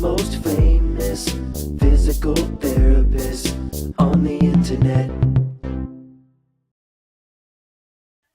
most famous physical therapist on the internet.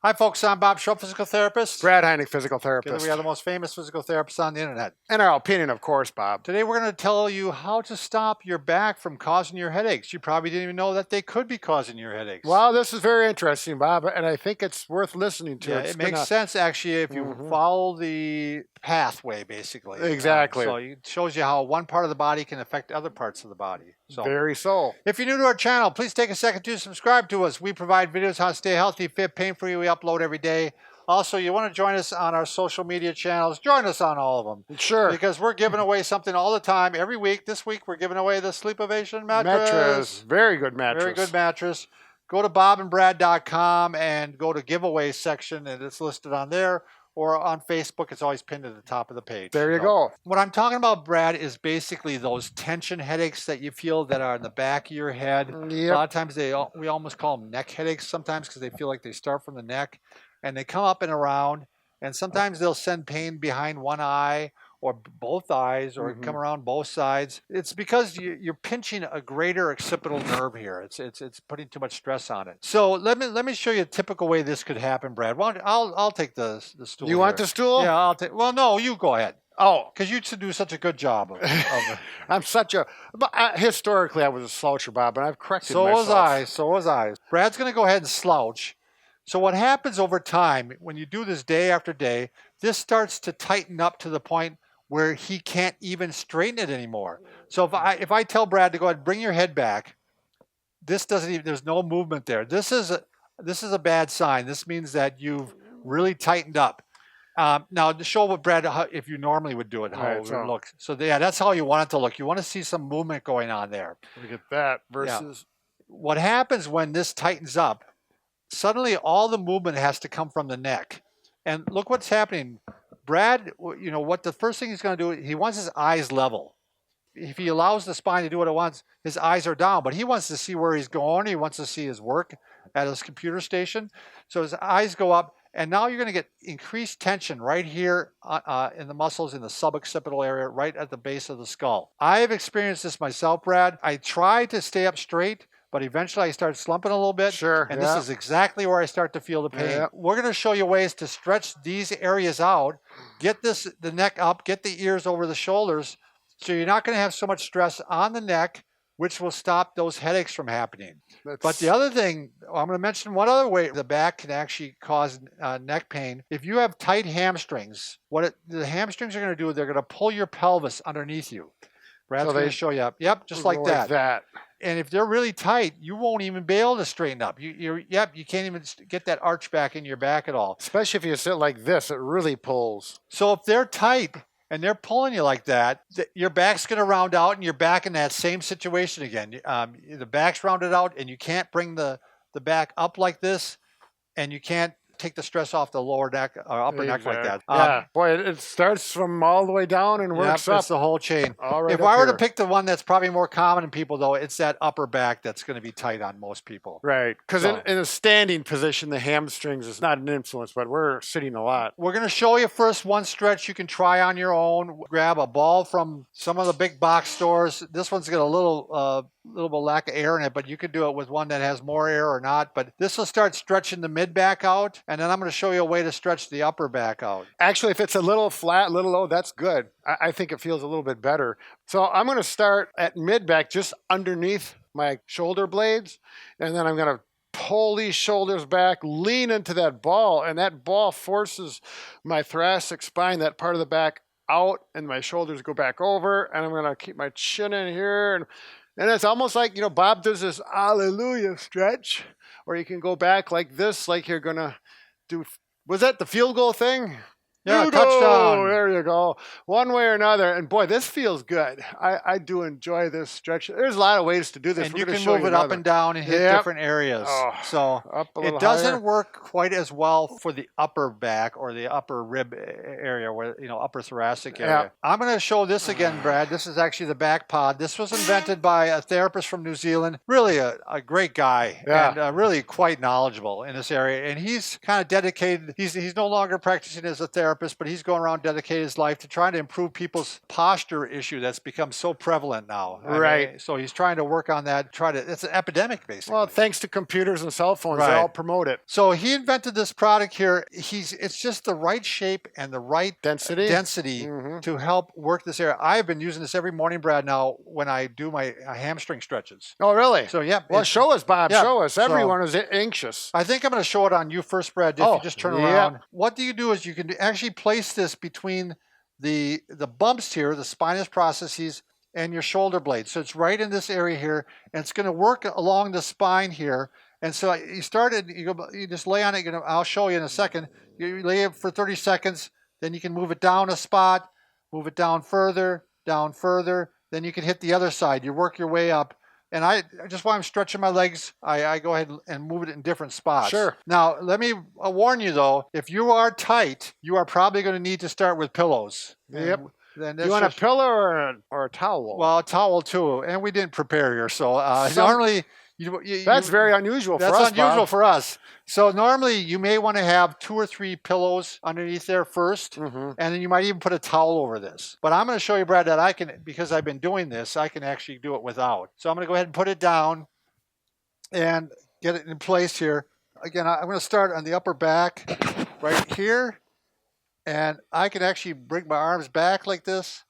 Hi folks, I'm Bob Schrupp, physical therapist. Brad Heineck, physical Together therapist. we are the most famous physical therapists on the internet. In our opinion, of course, Bob. Today we're going to tell you how to stop your back from causing your headaches. You probably didn't even know that they could be causing your headaches. Well, this is very interesting, Bob, and I think it's worth listening to. Yeah, it makes sense actually if you follow the pathway, basically. Exactly. So it shows you how one part of the body can affect other parts of the body. So, very so. if you're new to our channel, please take a second to subscribe to us. We provide videos how to stay healthy, fit, pain-free. We upload every day. Also, you want to join us on our social media channels. Join us on all of them. Sure. Because we're giving away something all the time, every week. This week, we're giving away the SleepOvation mattress. Very good mattress. Very good mattress. Go to bobandbrad.com and go to giveaway section, and it's listed on there. Or on Facebook, it's always pinned at the top of the page. There you go. What I'm talking about, Brad, is basically those tension headaches that you feel that are in the back of your head. Yep. A lot of times we almost call them neck headaches sometimes because they feel like they start from the neck and they come up and around. And sometimes they'll send pain behind one eye or both eyes, or it can come around both sides. It's because you're pinching a greater occipital nerve here. It's putting too much stress on it. So let me show you a typical way this could happen, Brad. Well, I'll take the stool. You want the stool? Yeah, I'll take. Well, no, you go ahead. Oh, because you do such a good job of I'm such a. Historically, I was a sloucher, Bob, and I've corrected myself. So was I. Brad's going to go ahead and slouch. So what happens over time when you do this day after day? This starts to tighten up to the point where he can't even straighten it anymore. So if I tell Brad to go ahead and bring your head back, this doesn't even, there's no movement there. This is a bad sign. This means that you've really tightened up. Now to show what Brad, if you normally would do it, how it would look. So yeah, that's how you want it to look. You want to see some movement going on there. Look at that versus. Yeah. What happens when this tightens up, suddenly all the movement has to come from the neck. And look what's happening. Brad, you know, what the first thing he's going to do, he wants his eyes level. If he allows the spine to do what it wants, his eyes are down, but he wants to see where he's going. He wants to see his work at his computer station. So his eyes go up, and now you're going to get increased tension right here in the muscles in the suboccipital area, right at the base of the skull. I have experienced this myself, Brad. I try to stay up straight, but eventually I start slumping a little bit. Sure. And this is exactly where I start to feel the pain. Yeah. We're going to show you ways to stretch these areas out, get the neck up, get the ears over the shoulders, so you're not going to have so much stress on the neck, which will stop those headaches from happening. But the other thing, I'm going to mention one other way the back can actually cause neck pain. If you have tight hamstrings, the hamstrings are going to do, they're going to pull your pelvis underneath you. Brad's going to show you up. Yep, just like that. And if they're really tight, you won't even be able to straighten up. You can't even get that arch back in your back at all. Especially if you sit like this, it really pulls. So if they're tight and they're pulling you like that, your back's going to round out and you're back in that same situation again. The back's rounded out and you can't bring the back up like this, and you can't take the stress off the lower neck or upper neck like that. Yeah, boy, it starts from all the way down and works up. It's the whole chain. If I were to pick the one that's probably more common in people, though, it's that upper back that's going to be tight on most people. Right, because in a standing position, the hamstrings is not an influence, but we're sitting a lot. We're going to show you first one stretch you can try on your own. Grab a ball from some of the big box stores. This one's got a little bit lack of air in it, but you could do it with one that has more air or not. But this will start stretching the mid back out, and then I'm going to show you a way to stretch the upper back out. Actually, if it's a little flat, little low, that's good. I think it feels a little bit better. So I'm going to start at mid back, just underneath my shoulder blades, and then I'm going to pull these shoulders back, lean into that ball, and that ball forces my thoracic spine, that part of the back, out, and my shoulders go back over, and I'm going to keep my chin in here, and it's almost like, you know, Bob does this hallelujah stretch, or you can go back like this, like you're going to do, was that the field goal thing? Yeah, touchdown. There you go. One way or another. And boy, this feels good. I do enjoy this stretch. There's a lot of ways to do this. And you can move it up and down and hit different areas. So it doesn't work quite as well for the upper back or the upper rib area, where, you know, upper thoracic area. I'm going to show this again, Brad. This is actually the Backpod. This was invented by a therapist from New Zealand. Really a great guy and really quite knowledgeable in this area. And he's kind of dedicated. He's no longer practicing as a therapist, but he's going around dedicating his life to try to improve people's posture issue that's become so prevalent now. Right. So he's trying to work on that. It's an epidemic, basically. Well, thanks to computers and cell phones, they Right. all promote it. So he invented this product here. It's just the right shape and the right Density. to help work this area. I've been using this every morning, Brad, now when I do my hamstring stretches. Oh, really? So, yeah. Well, show us, Bob. Yeah, Show us. so- Everyone is anxious. I think I'm going to show it on you first, Brad. If you just turn around. What do you do is you can actually place this between the bumps here, the spinous processes, and your shoulder blade. So it's right in this area here, and it's going to work along the spine here. And so you started, you just lay on it. I'll show you in a second. You lay it for 30 seconds, then you can move it down a spot, move it down further, then you can hit the other side. You work your way up. And I just while I'm stretching my legs, I go ahead and move it in different spots. Sure. Now, let me warn you, though, if you are tight, you are probably going to need to start with pillows. Yep. Then You want a pillow or a towel? Well, a towel, too. And we didn't prepare here. So normally... That's very unusual for us, That's unusual Bob. for us. So normally you may want to have 2 or 3 pillows underneath there first, and then you might even put a towel over this. But I'm going to show you, Brad, that I can, because I've been doing this, I can actually do it without. So I'm going to go ahead and put it down and get it in place here. Again, I'm going to start on the upper back right here, and I can actually bring my arms back like this.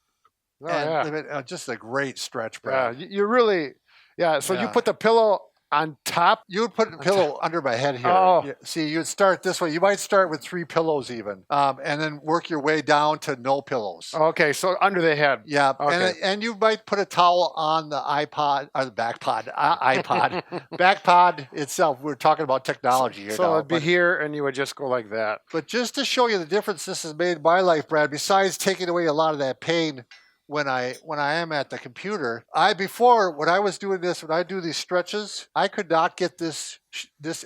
Oh, and just a great stretch, Brad. Yeah, you really... Yeah, so you put the pillow on top. You would put a pillow under my head here. Oh. See, you'd start this way. You might start with 3 pillows even, and then work your way down to no pillows. Okay, so under the head. Yeah, Okay. and you might put a towel on the iPod, or the Backpod, iPod. Backpod itself, we're talking about technology here So now. it'd be here, and you would just go like that. But just to show you the difference this has made in my life, Brad, besides taking away a lot of that pain when I am at the computer, before when I was doing this, when I do these stretches, I could not get this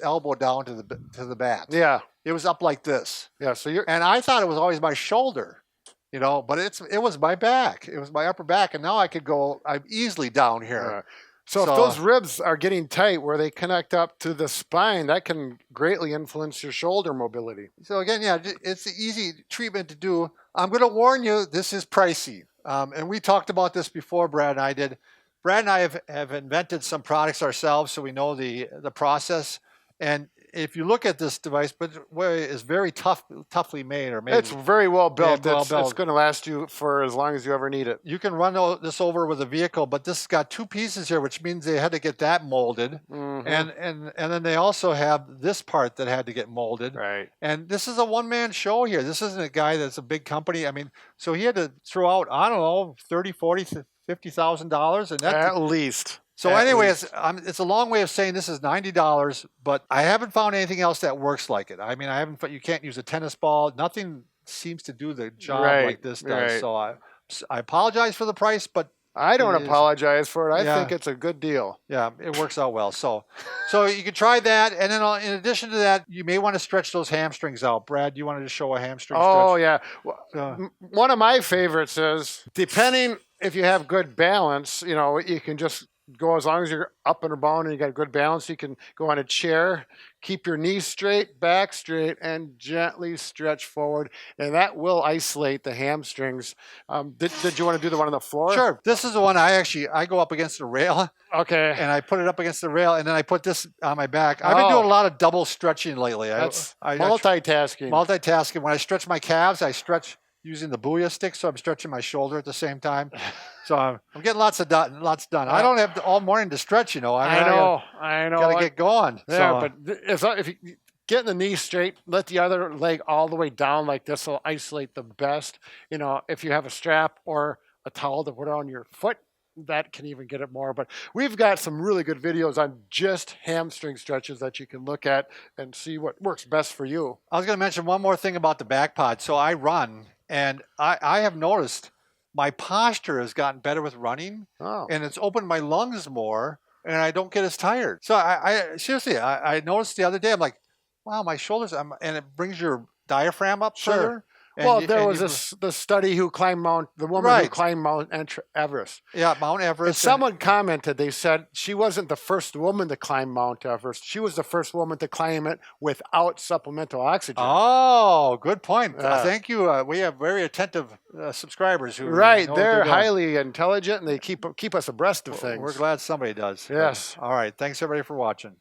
elbow down to the mat. Yeah. It was up like this. Yeah. So you're. And I thought it was always my shoulder, but it was my back. It was my upper back, and now I'm easily down here. So if those ribs are getting tight where they connect up to the spine, that can greatly influence your shoulder mobility. So again, it's an easy treatment to do. I'm going to warn you, this is pricey. And we talked about this before, Brad and I did. Brad and I have invented some products ourselves, so we know the process. And if you look at this device, but it's very toughly made, or maybe It's very well built. well It's built. going to last you for as long as you ever need it. You can run this over with a vehicle, but this has got 2 pieces here, which means they had to get that molded. And then they also have this part that had to get molded. Right. And this is a one-man show here. This isn't a guy that's a big company. I mean, so he had to throw out, I don't know, $30,000, $40,000, $50,000, and that's At least. so. At Anyway, least. it's a long way of saying this is $90, but I haven't found anything else that works like it. I mean, you can't use a tennis ball. Nothing seems to do the job like this does. Right. So I apologize for the price, but I don't It is. apologize for it. I Yeah. think it's a good deal. yeah, it works out well. So you can try that, and then in addition to that, you may want to stretch those hamstrings out. Brad, you wanted to show a hamstring Oh, stretch? yeah. One of my favorites is, depending if you have good balance, you can just go as long as you're up and about and you got good balance. You can go on a chair, keep your knees straight, back straight, and gently stretch forward. And that will isolate the hamstrings. Did you want to do the one on the floor? Sure. This is the one I go up against the rail, Okay. and I put it up against the rail, and then I put this on my back. I've been doing a lot of double stretching lately. That's I multitasking. multitasking. When I stretch my calves, I stretch using the booyah stick, so I'm stretching my shoulder at the same time. So I'm getting lots done. I don't have all morning to stretch, I know. Got to get going. Yeah, So, but if you get the knee straight, let the other leg all the way down like this will isolate the best. If you have a strap or a towel to put on your foot, that can even get it more. But we've got some really good videos on just hamstring stretches that you can look at and see what works best for you. I was going to mention one more thing about the Backpod. So I run, and I have noticed my posture has gotten better with running, Oh. and it's opened my lungs more, and I don't get as tired. So I seriously, I noticed the other day, I'm like, wow, my shoulders, and it brings your diaphragm up Sure. further. And Well, you- there and was the study who climbed the woman who Right. climbed Mount Everest. yeah, Mount And Everest. someone commented, they said she wasn't the first woman to climb Mount Everest. She was the first woman to climb it without supplemental oxygen. Oh, good point. Yeah. Thank you. We have very attentive subscribers who Right, know what they're doing. highly intelligent and they keep us abreast of things. We're glad somebody does. Yes. All right. Thanks everybody for watching.